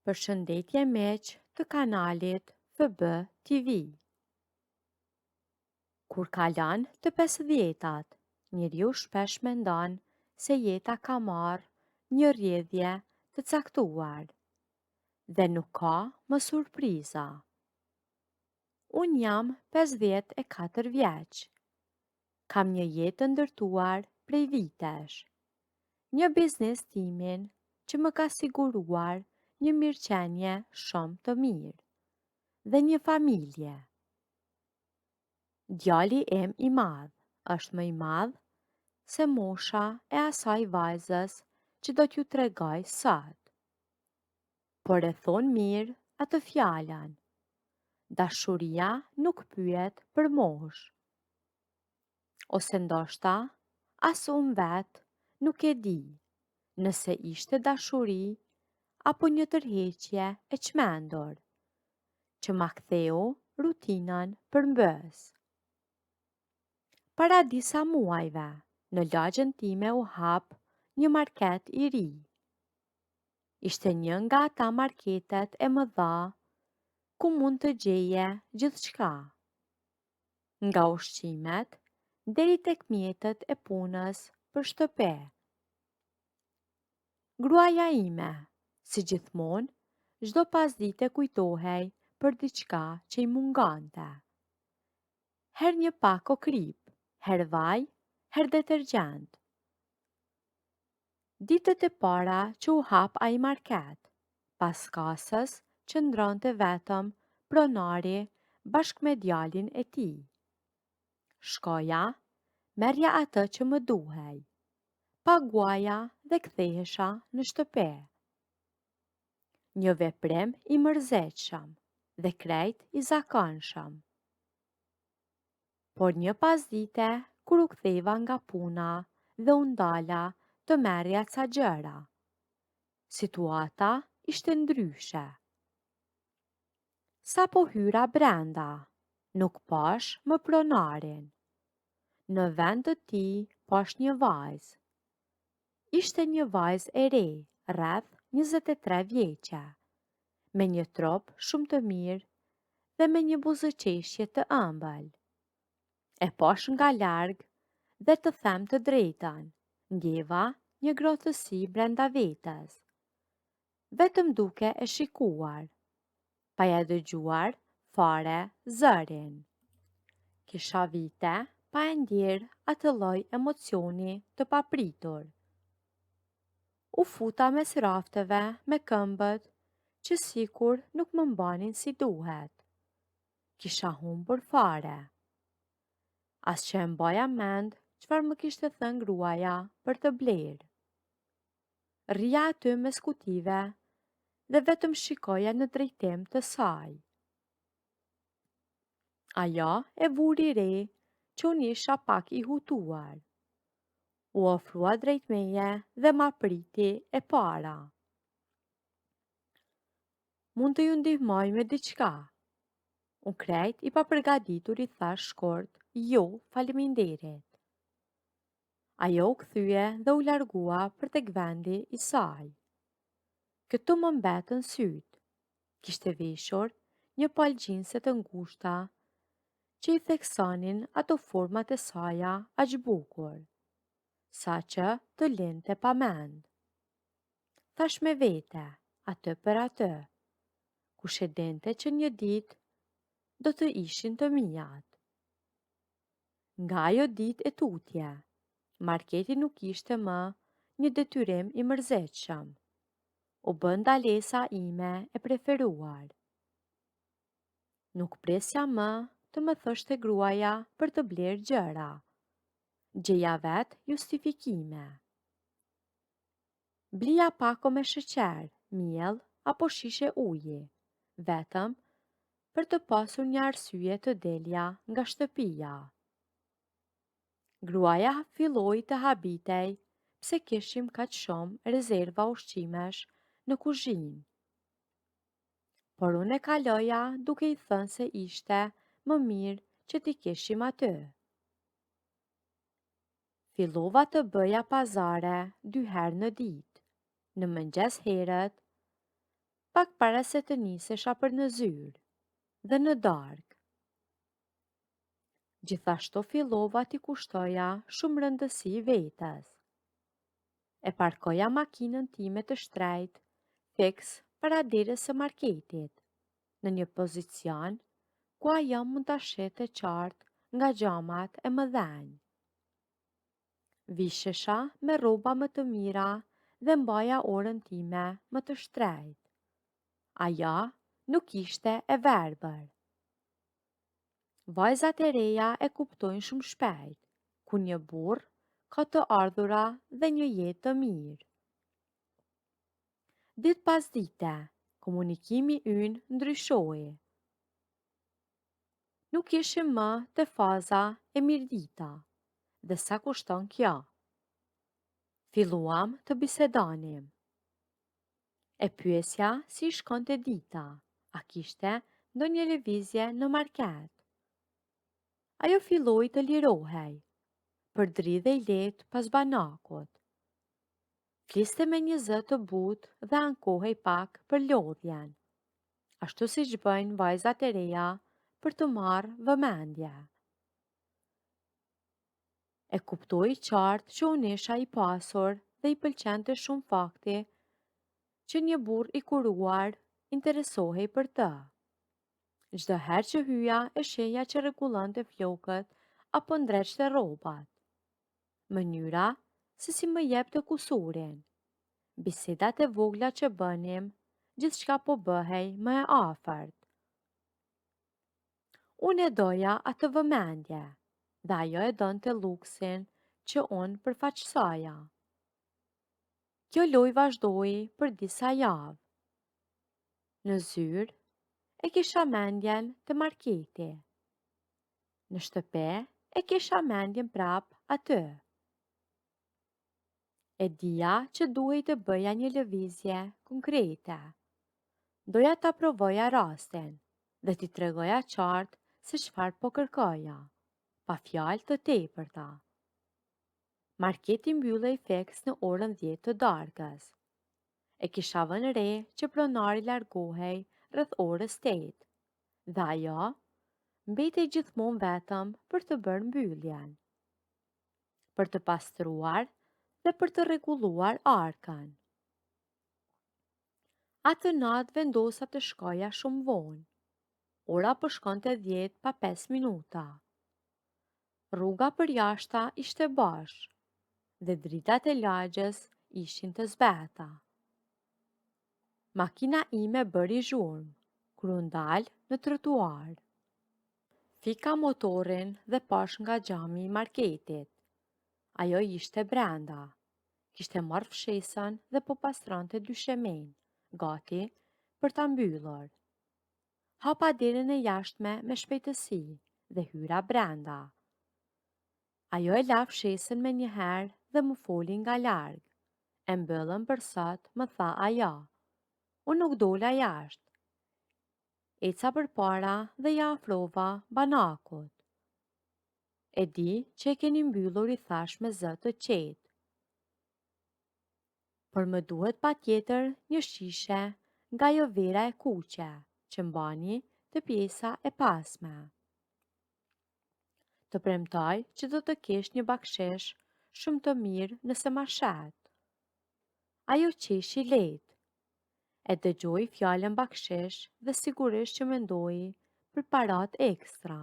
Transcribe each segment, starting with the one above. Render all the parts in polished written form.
Përshëndetje miq të kanalit FB TV. Kur kalon të 50-tat, njeriu shpesh mendon se jeta ka marrë një rrjedhje të caktuar dhe nuk ka më surpriza. Unë jam 54 vjeç. Kam një jetë të ndërtuar prej vitesh. Një biznes timin që më ka siguruar një mirëqenie shumë të mirë dhe një familje. Djali im I madh është më I madh se mosha e asaj vajzës që do t'ju tregoj sot. Por e thon mirë atë fjalën. Dashuria nuk pyet për moshë. Ose ndoshta, as unë vetë nuk e di nëse ishte dashuri apo një tërheqje e çmendur që ma ktheu rutinën përmbës. Para disa muajve, në lagjën time u hap një market I ri. Ishte një nga ata marketet e mëdha ku mund të gjeje gjithçka. Nga ushqimet deri tek mjetet e punës për shtëpi. Gruaja ime, si gjithmonë, çdo pasdite kujtohej për diçka që I mungante. Her një pak okrip, her vaj, her detergjent. Ditët e para që u hap ai market, pas kasës qëndronte vetëm pronari bashkë me djalin e tij. Shkoja, merrja atë që më duhej, paguaja dhe kthehesha në shtëpi. Një veprim I mërzitshëm dhe krejt I zakonshëm. Por një pasdite, kur u ktheva nga puna dhe u ndala të merrja ca gjëra, situata ishte ndryshe. Sa po hyra brenda, nuk pash më pronarin. Në vend të tij pash një vajzë. Ishte një vajzë e re, rreth 23 vjeçe, me një trop shumë të mirë dhe me një buzëqeshje të ëmbël. E pash nga larg dhe të them të drejtën, ndjeva një grohtësi brenda vetes. Vetëm duke e shikuar, pa ja dëgjuar fare zërin. Kisha vite pa e ndjerë atë lloj emocioni të papritur. U futa mes rafteve me këmbët që sikur nuk më mbanin si duhet. Kisha humbur fare. As që e mbaja mend çfarë më kishte thënë gruaja për të blerë. Rria aty me skutive dhe vetëm shikoja në drejtim të saj. Ajo e vuri re që unë isha pak I hutuar. U ofrua drejt meje dhe ma priti e para. Mund të ju ndihmoj me diçka? Unë krejt I papërgatitur I thash shkurt, jo, faleminderit. Ajo u kthye dhe u largua për tek vendi I saj. Këtu më mbetën syt. Kishte veshur një palë gjinse të ngushta që I theksonin ato format e saja aq bukur, sa që të linte pa mend. Thash me vete, atë për atë, kush e dinte që një ditë do të ishin të mijat. Nga ajo ditë e tutje, marketi nuk ishte më një detyrim I mërzitshëm. U bë ndalesa ime e preferuar. Nuk presja më të më thoshte gruaja për të blerë gjëra. Gjeja vet justifikime. Blija pako me sheqer, miell apo shishe uji, vetëm për të pasur një arsye të delja nga shtëpia. Gruaja filloi të habitej pse kishim kaq shumë rezerva ushqimesh në kuzhinë. Por unë e kaloja duke I thënë se ishte më mirë që t'i kishim aty. Fillova të bëja pazare 2 herë në ditë, në mëngjes herët pak para se të nisesha për në zyrë dhe në darkë. Gjithashtu fillova t'i kushtoja shumë rëndësi vetes. E parkoja makinën time të shtrejt, fiks para derës së marketit, në një pozicion ku ajo mund ta shete qartë nga xhamat e mëdhenj. Vishesha me rroba më të mira dhe mbaja orën time më të shtrejt. Ajo nuk ishte e verbër. Vajzat e reja e kuptojnë shumë shpejt, ku një burr ka të ardhura dhe një jetë të mirë. Ditë pas dite, komunikimi ynë ndryshoi. Nuk ishim më te faza e mirëdita, dhe sa kushton kjo. Filluam të bisedonim. E pyesja si shkonte dita, a kishte ndonjë lëvizje në market. Ajo filloi të lirohej, përdridhej lehtë pas banakut. Fliste me një zë të butë dhe ankohej pak për lodhjen, ashtu siç bëjnë vajzat e reja për të marrë vëmendje. E kuptoi qartë që unë isha i pasur dhe i pëlqente shumë fakti që një burr i kuruar interesohej për të. Çdo herë që hyja e sheja që rregullonte flokët apo ndreqte rrobat. Mënyra se si më jepte kusurin. Bisedat e vogla që bënim, gjithçka po bëhej më e afërt. Unë e doja atë vëmendje, dhe ajo e donte luksin që unë përfaqësoja. Kjo lojë vazhdoi për disa javë. Në zyrë, e kisha mendjen të marketi. Në shtëpi, e kisha mendjen prap aty. E dija që duhej të bëja një lëvizje konkrete. Doja ta provoja rastin dhe t'i tregoja qartë se çfarë po kërkoja, pa fjalë të tepërta. Marketi mbyllej fiks në orën 10 të darkës. E kisha vënë re që pronari largohej rreth orës 8, dhe ajo mbetej gjithmonë vetëm për të bërë mbylljen, për të pastruar dhe për të rregulluar arkën. Atë natë vendosa të shkoja shumë vonë. Ora po shkonte 10 pa 5 minuta. Rruga për jashta ishte bashkë dhe dritat e lagjes ishin të zbeta. Makina ime bëri zhurmë kur u ndal në trotuar. Fika motorin dhe pash nga xhami i marketit. Ajo ishte brenda. Kishte marrë fshesën dhe po pastronte dyshemen, gati për ta mbyllur. Hapa derën e jashtme me shpejtësi dhe hyra brenda. Ajo e la fshesën me një herë dhe më foli nga larg. E mbyllëm për sot, më tha ajo. Unë nuk dola jashtë. Eca përpara dhe ja afrova banakut. E di që e keni mbyllur, i thash me zë të qetë. Por më duhet patjetër një shishe nga jo vera e kuqe, që mbani të pjesa e pasme. Të premtoj që do të kesh një bakshesh shumë të mirë nëse ma shet. Ajo qeshi lehtë. E dëgjoi fjalën bakshesh dhe sigurisht që mendoi për parat ekstra.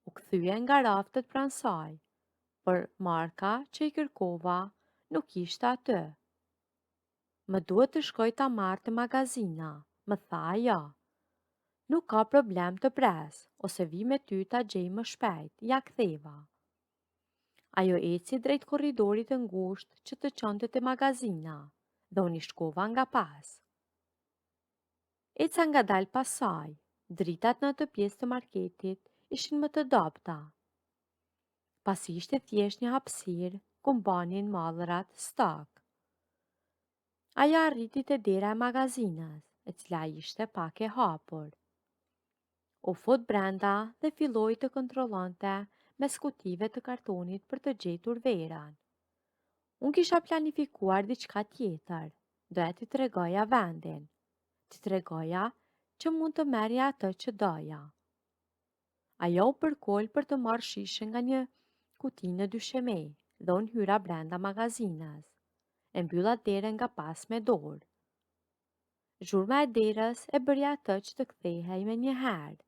U kthye nga raftet pranë saj, por marka që i kërkova nuk ishte aty. Më duhet të shkoj ta marr te magazina, më tha ajo. Nuk ka problem të pres, ose vi me ty ta gjej më shpejt, ja ktheva. Ajo eci drejt korridorit të ngushtë që të çonte te magazina, dhe unë i shkova nga pas. Eca nga dal pas saj, dritat në atë pjesë të marketit ishin më të dobta. Pasi ishte thjesht një hapësirë ku mbanin mallrat stok. Ajo arriti te dera e magazinës, e cila ishte pak e hapur. U fut brenda dhe filloi të kontrollonte me skutive të kartonit për të gjetur verën. Unë kisha planifikuar diçka tjetër, doja t'i tregoja vendin. Ti tregoja që mund të merja atë që doja. Ajo u përkoll për të marrë shishën nga një kuti në dysheme dhe unë hyra brenda magazinës. E mbylla derën nga pas me dorë. Zhurma e derës e bërja atë që të kthehej me një herë.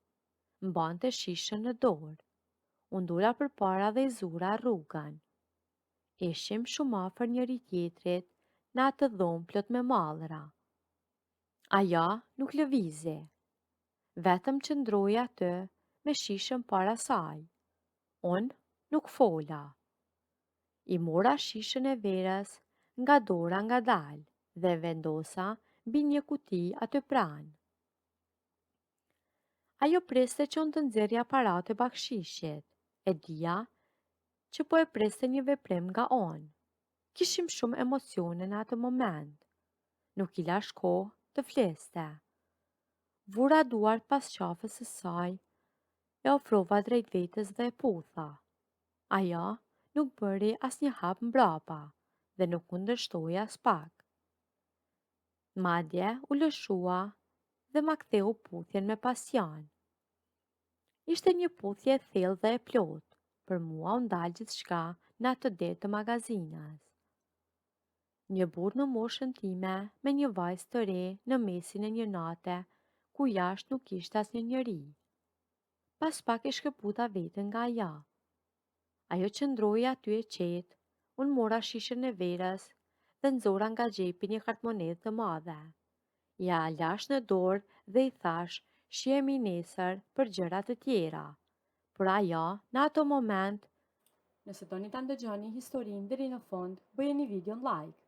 Mbante shishën në dorë. Unë dula përpara dhe i zura rrugën. Ishim shumë afër njëri tjetrit në atë dhomë plot me mallra. Ajo nuk lëvizi. Vetëm qëndroi aty me shishën para saj. Unë nuk fola. I mora shishën e verës nga dora ngadalë dhe vendosa mbi një kuti aty pranë. Ajo priste që unë të nxjerrja paratë e bakshishit. E dija që po e priste një veprim nga unë. Kishim shumë emocione në atë moment. Nuk i lash kohë të fliste. Vura duar pas qafës së saj, e ofrova drejt vetës dhe e putha. Ajo nuk bëri as një hap mbrapa dhe nuk kundërshtoi as pak. Madje u lëshua dhe ma ktheu puthjen me pasion. Ishte një puthje e thellë dhe e plotë, për mua u ndal gjithçka në atë det të magazinës. Një burr në moshën time me një vajzë të re në mesin e një nate ku jashtë nuk ishte asnjë njeri. Pas pak e shkëputa veten nga ajo. Ajo qëndroi aty e qetë, unë mora shishën e verës dhe nxora nga xhepi një kartmonedhë të madhe. Ja lash në dorë dhe i thash, shihemi nesër për gjëra të tjera. Por ajo, në ato moment, nëse doni ta ndëgjoni historinë deri në fund, bëjeni videon like.